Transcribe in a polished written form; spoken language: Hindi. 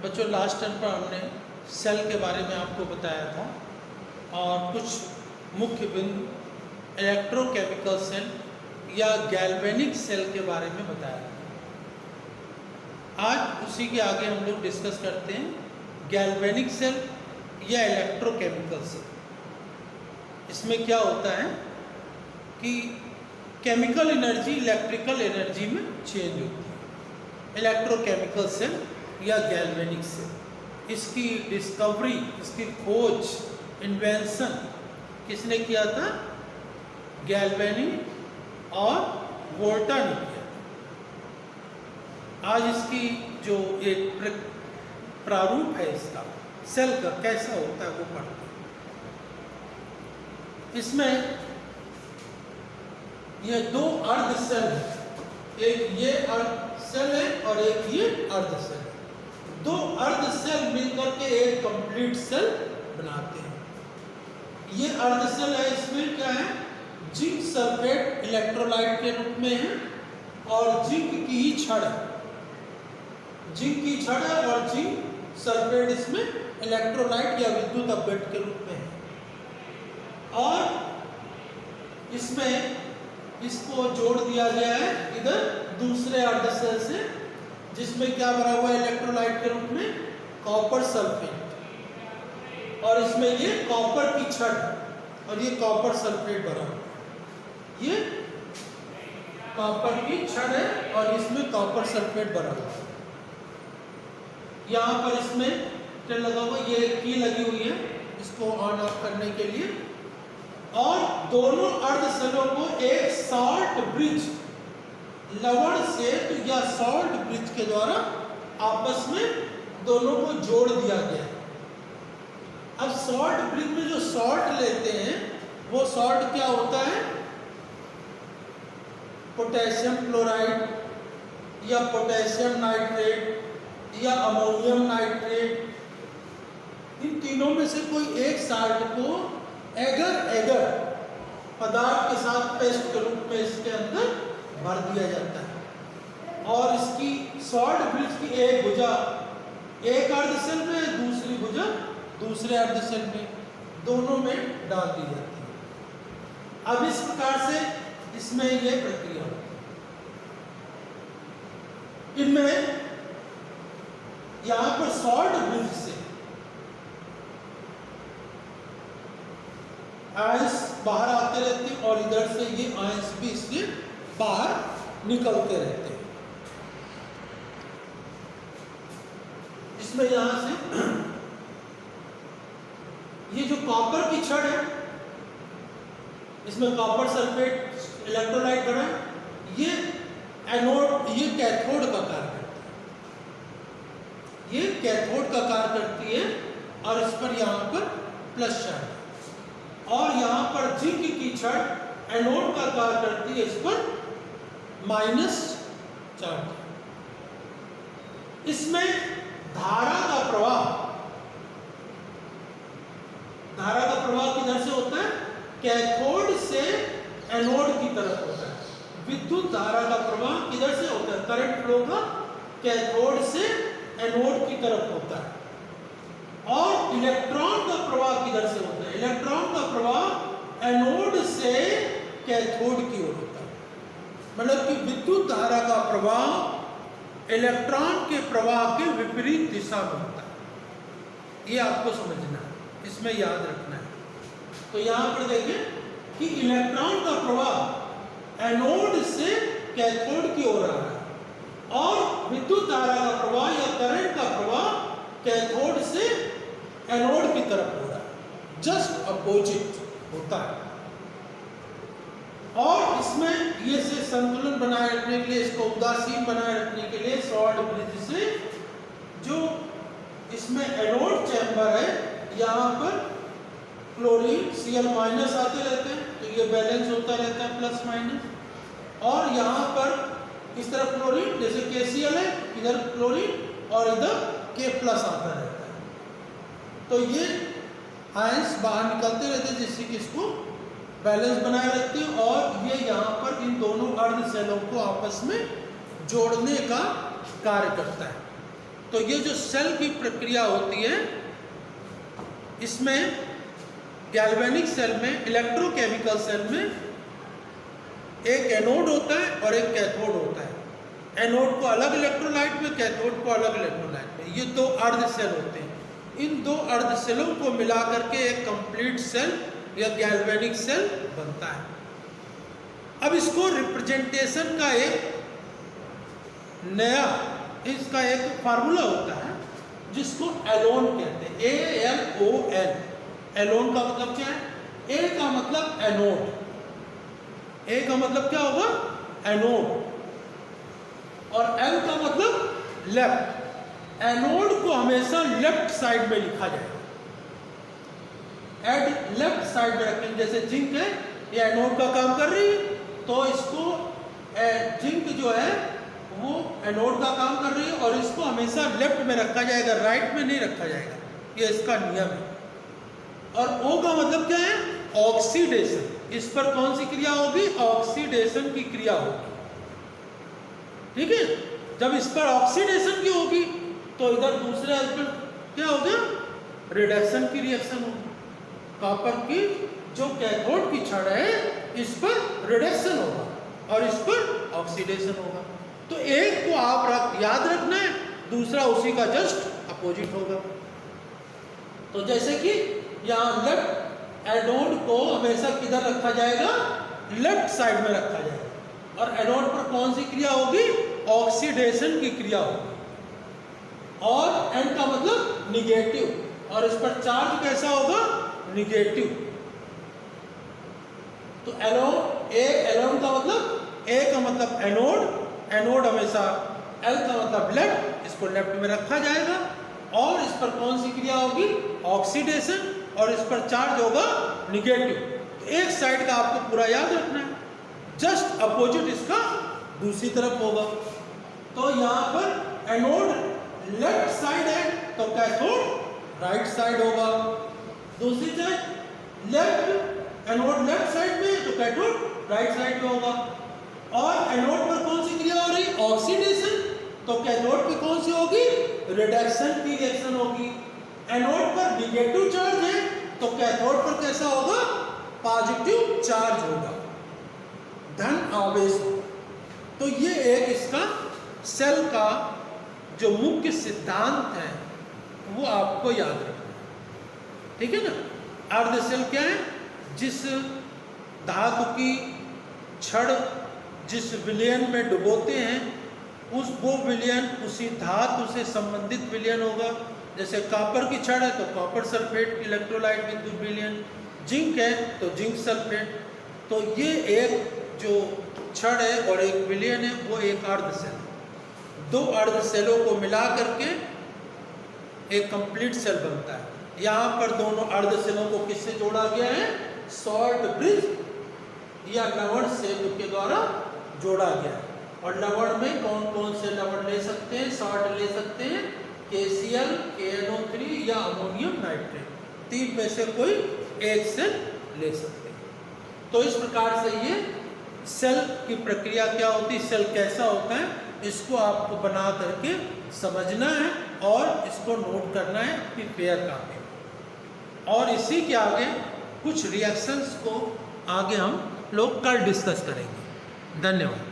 बच्चों लास्ट टर्म पर हमने सेल के बारे में आपको बताया था और कुछ मुख्य बिंदु इलेक्ट्रोकेमिकल सेल या गैल्वेनिक सेल के बारे में बताया था। आज उसी के आगे हम लोग डिस्कस करते हैं गैल्वेनिक सेल या इलेक्ट्रोकेमिकल सेल। इसमें क्या होता है कि केमिकल एनर्जी इलेक्ट्रिकल एनर्जी में चेंज होती है। इलेक्ट्रोकेमिकल सेल या गैल्वेनिक सेल, इसकी डिस्कवरी, इसकी खोज, इन्वेंशन किसने किया था? गैल्वेनी और वोल्टा ने किया। आज इसकी जो एक प्रारूप है इसका सेल का कैसा होता है वो पढ़ते हैं। इसमें ये दो अर्ध सेल है, एक ये अर्ध सेल है और एक ये अर्ध सेल है। दो अर्ध सेल मिलकर के एक कंप्लीट सेल बनाते हैं। ये अर्ध सेल है, इसमें क्या है? जिंक सल्फेट इलेक्ट्रोलाइट के रूप में है और जिंक की ही छड़ है। जिंक की छड़ है और जिंक सल्फेट इसमें इलेक्ट्रोलाइट या विद्युत अपघट के रूप में है। और इसमें इसको जोड़ दिया गया है इधर दूसरे अर्ध सेल से, जिसमें क्या भरा हुआ है इलेक्ट्रोलाइट के रूप में? Copper sulphate. और इसमें ये कॉपर की छड़ और ये कॉपर सल्फेट भरा हुआ है। ये कॉपर की छड़ है और इसमें कॉपर सल्फेट भरा हुआ है। यहाँ पर इसमें क्या लगा हुआ? ये की लगी हुई है इसको ऑन ऑफ करने के लिए। और दोनों अर्ध सेलों को एक सॉल्ट ब्रिज, लवण सेतु या सॉल्ट ब्रिज के द्वारा आपस में दोनों को जोड़ दिया गया। अब सॉल्ट ब्रिज में जो सॉल्ट लेते हैं वो सॉल्ट क्या होता है? पोटेशियम क्लोराइड या पोटेशियम नाइट्रेट या अमोनियम नाइट्रेट। इन तीनों में से कोई एक सॉल्ट को एगर पदार्थ के साथ पेस्ट के रूप में इसके अंदर भर दिया जाता है और इसकी सॉल्ट ब्रिज की एक भुजा एक अर्ध सेल में, दूसरी भुजा दूसरे अर्ध सेल में, दोनों में डाल दी जाती है। अब इस प्रकार से इसमें यह प्रक्रिया होती है। इनमें यहां पर सॉल्ट ब्रिज से आयंस बाहर आते रहते हैं और इधर से ये आयंस भी इससे बाहर निकलते रहते हैं। इसमें यहां से ये जो कॉपर की छड़ है, इसमें कॉपर सल्फेट इलेक्ट्रोलाइट भरा है, ये एनोड, ये कैथोड का कार्य करती है। ये कैथोड का कार्य करती है और इस पर यहां पर प्लस चार्ज, और यहां पर जिंक की छड़ एनोड का कार्य करती है, इस पर माइनस चार्ज। इसमें धारा का प्रवाह किधर से होता है? कैथोड से एनोड की तरफ होता है। विद्युत धारा का प्रवाह किधर से होता है? करंट फ्लो का कैथोड से एनोड की तरफ होता है। और इलेक्ट्रॉन का प्रवाह किधर से होता है? इलेक्ट्रॉन का प्रवाह एनोड से कैथोड की ओर होता है। मतलब कि विद्युत धारा का प्रवाह इलेक्ट्रॉन के प्रवाह के विपरीत दिशा में होता है। ये आपको समझना है, इसमें याद रखना है। तो यहां पर देखें कि इलेक्ट्रॉन का प्रवाह एनोड से कैथोड की ओर आ रहा है और विद्युत धारा का प्रवाह या करंट का प्रवाह कैथोड से एनोड की तरफ हो रहा है, जस्ट अपोजिट होता है। और इसमें ये से संतुलन बनाए रखने के लिए, इसको उदासीन बनाए रखने के लिए सॉल्ट ब्रिज से जो इसमें एनोड चैम्बर है, यहाँ पर क्लोरीन Cl माइनस आते रहते हैं, तो ये बैलेंस होता रहता है प्लस माइनस। और यहाँ पर इस तरफ क्लोरीन, जैसे KCl है, इधर क्लोरीन और इधर K प्लस आता रहता है। तो ये आयंस बाहर निकलते रहते हैं जिससे कि इसको बैलेंस बनाए रखते हैं और ये यहाँ पर इन दोनों अर्ध सेलों को आपस में जोड़ने का कार्य करता है। तो ये जो सेल की प्रक्रिया होती है, इसमें गैल्वेनिक सेल में, इलेक्ट्रोकेमिकल सेल में एक एनोड होता है और एक कैथोड होता है। एनोड को अलग इलेक्ट्रोलाइट में, कैथोड को अलग इलेक्ट्रोलाइट में। ये दो अर्ध सेल होते हैं। इन दो अर्ध सेलों को मिला करके एक कंप्लीट सेल या गैल्वेनिक सेल बनता है। अब इसको रिप्रेजेंटेशन का एक नया, इसका एक फार्मूला होता है जिसको एलोन कहते हैं, ALON। एलोन का मतलब क्या है? ए का मतलब एनोड, ए का मतलब क्या होगा? एनोड, और एल का मतलब लेफ्ट। एनोड को हमेशा लेफ्ट साइड में लिखा जाएगा, एड लेफ्ट साइड में रखेंगे। जैसे जिंक है, ये एनोड का काम कर रही है, तो इसको जिंक जो है वो एनोड का काम कर रही है और इसको हमेशा लेफ्ट में रखा जाएगा, राइट में नहीं रखा जाएगा। ये इसका नियम है। और O का मतलब क्या है? ऑक्सीडेशन। इस पर कौन सी क्रिया होगी? ऑक्सीडेशन की क्रिया होगी। ठीक है, जब इस पर ऑक्सीडेशन की होगी तो इधर दूसरे एस्पेक्ट क्या होगा? रिडक्शन की रिएक्शन होगी। कॉपर की जो कैथोड की छड़ है, इस पर रिडक्शन होगा और इस पर ऑक्सीडेशन होगा। तो एक को आप याद रखना है, दूसरा उसी का जस्ट अपोजिट होगा। तो जैसे कि यहाँ लेफ्ट एनोड को हमेशा किधर रखा जाएगा? लेफ्ट साइड में रखा जाएगा। और एनोड पर कौन सी क्रिया होगी? ऑक्सीडेशन की क्रिया होगी। और एन का मतलब निगेटिव, और इस पर चार्ज कैसा होगा? निगेटिव। तो एलोन का मतलब, ए का मतलब एनोड, एनोड हमेशा, एल का मतलब लेफ्ट, इसको लेफ्ट में रखा जाएगा। और इस पर कौन सी क्रिया होगी? ऑक्सीडेशन, और इस पर चार्ज होगा निगेटिव। तो एक साइड का आपको पूरा याद रखना है, जस्ट अपोजिट इसका दूसरी तरफ होगा। तो यहाँ पर एनोड लेफ्ट साइड है तो कैथोड राइट साइड होगा। दूसरी side left, anode left side में तो कैथोड राइट साइड में होगा। और एनोड पर कौन सी क्रिया हो रही? ऑक्सीडेशन, तो कैथोड पे कौन सी होगी? रिडक्शन की रिएक्शन होगी। एनोड पर निगेटिव चार्ज है तो कैथोड पर कैसा होगा? पॉजिटिव चार्ज होगा, धन आवेश होगा। तो ये एक इसका सेल का जो मुख्य सिद्धांत है वो आपको याद रखना है। ठीक है ना? अर्ध सेल क्या है? जिस धातु की छड़ जिस विलयन में डुबोते हैं, वो विलयन उसी धातु से संबंधित विलयन होगा। जैसे कॉपर की छड़ है तो कॉपर सल्फेट की इलेक्ट्रोलाइट विद्युत विलयन, जिंक है तो जिंक सल्फेट। तो ये एक जो छड़ है और एक विलयन है, वो एक अर्ध सेल। दो अर्ध सेलों को मिला करके एक कंप्लीट सेल बनता है। यहाँ पर दोनों अर्ध सेलों को किससे जोड़ा गया है? सॉल्ट ब्रिज या लवण सेतु के द्वारा जोड़ा गया है। और लवण में कौन कौन से लवण ले सकते हैं? सॉल्ट ले सकते हैं, KCl, KNO3 या अमोनियम नाइट्रेट, तीन में से कोई एक सेल ले सकते हैं। तो इस प्रकार से ये सेल की प्रक्रिया क्या होती है, सेल कैसा होता है, इसको आपको बना करके समझना है और इसको नोट करना है अपनी पेयर कॉपी में। और इसी के आगे कुछ रिएक्शंस को आगे हम लोग कल डिस्कस करेंगे। धन्यवाद।